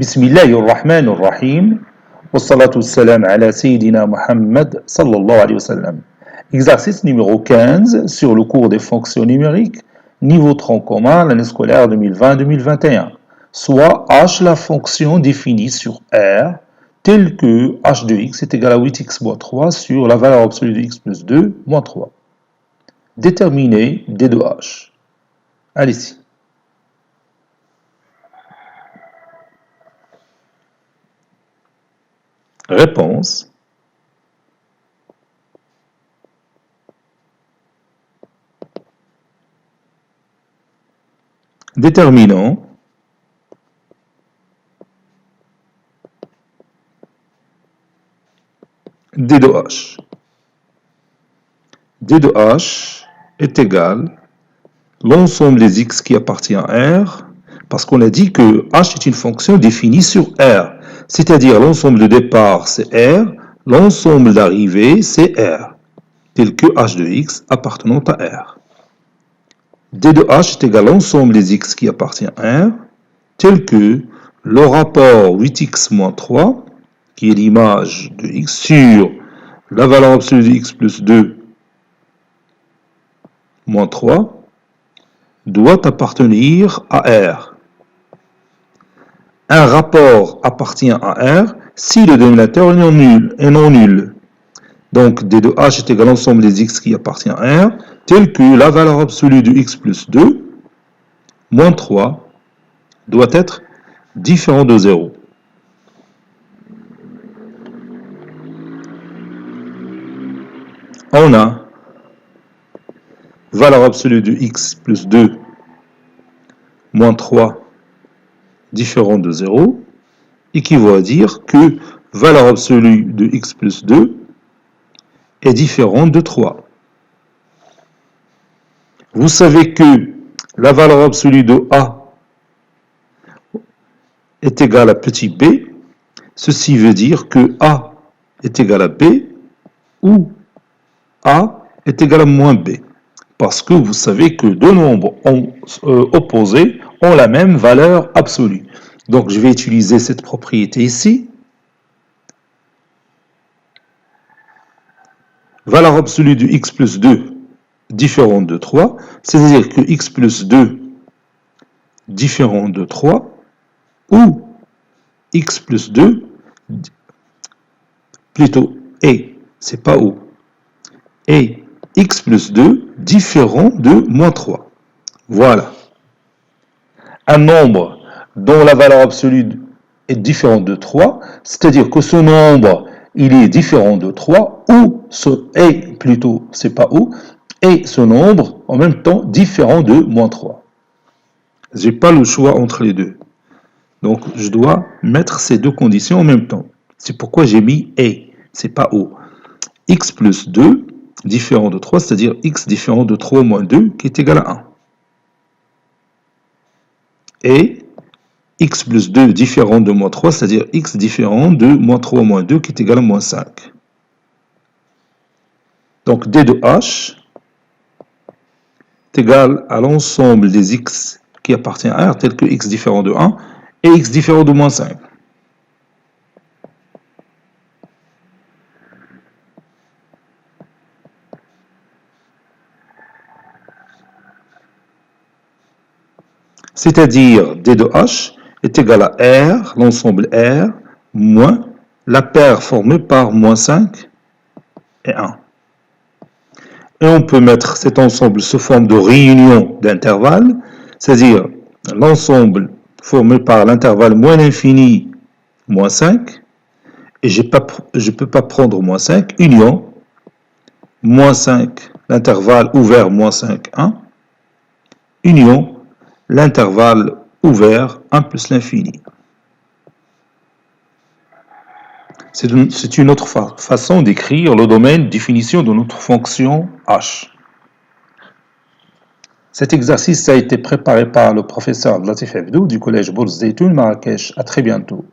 بسم الله الرحمن الرحيم والصلاة والسلام على سيدنا Muhammad sallallahu alayhi wa sallam. Exercice numéro 15 sur le cours des fonctions numériques, niveau tronc commun, l'année scolaire 2020-2021. Soit H la fonction définie sur R, telle que h de x est égal à 8x moins 3 sur la valeur absolue de x plus 2 moins 3. Déterminer D de H. Allez-y. Réponse. Déterminant. D de H. D de H est égal l'ensemble des x qui appartient à R, parce qu'on a dit que H est une fonction définie sur R, c'est-à-dire l'ensemble de départ c'est R, l'ensemble d'arrivée c'est R, tel que H de x appartenant à R. D de H est égal à l'ensemble des x qui appartient à R, tel que le rapport 8x moins 3, qui est l'image de x sur la valeur absolue de x plus 2 moins 3, doit appartenir à R. Un rapport appartient à R si le dénominateur est non nul. Donc, D de H est égal à l'ensemble des x qui appartient à R, tel que la valeur absolue de x plus 2, moins 3, doit être différent de 0. On a valeur absolue de x plus 2, moins 3, différent de 0, équivaut à dire que valeur absolue de x plus 2 est différente de 3. Vous savez que la valeur absolue de A est égale à petit b. Ceci veut dire que A est égal à B ou A est égal à moins B. Parce que vous savez que deux nombres opposés ont la même valeur absolue. Donc je vais utiliser cette propriété ici. Valeur absolue de x plus 2 différente de 3, c'est-à-dire que x plus 2 différent de 3 ou x plus 2 plutôt et, c'est pas ou, et x plus 2 différent de moins 3. Voilà. Un nombre dont la valeur absolue est différente de 3, c'est-à-dire que ce nombre, il est différent de 3, ou ce est plutôt, c'est pas ou, et ce nombre, en même temps, différent de moins 3. Je n'ai pas le choix entre les deux. Donc, je dois mettre ces deux conditions en même temps. C'est pourquoi j'ai mis et, c'est pas ou. X plus 2 différent de 3, c'est-à-dire x différent de 3 moins 2, qui est égal à 1. Et x plus 2 différent de moins 3, c'est-à-dire x différent de moins 3 moins 2, qui est égal à moins 5. Donc, D de H est égal à l'ensemble des x qui appartient à R, tel que x différent de 1 et x différent de moins 5. C'est-à-dire D de H est égal à R, l'ensemble R, moins la paire formée par moins 5 et 1. Et on peut mettre cet ensemble sous forme de réunion d'intervalles, c'est-à-dire l'ensemble formé par l'intervalle moins l'infini, moins 5, et je ne peux pas prendre moins 5, union, moins 5, l'intervalle ouvert, moins 5, 1, union, l'intervalle ouvert, 1 plus l'infini. C'est une autre façon d'écrire le domaine définition de notre fonction h. Cet exercice a été préparé par le professeur Latif Abdou du collège Bourse Zeytoun Marrakech. À très bientôt.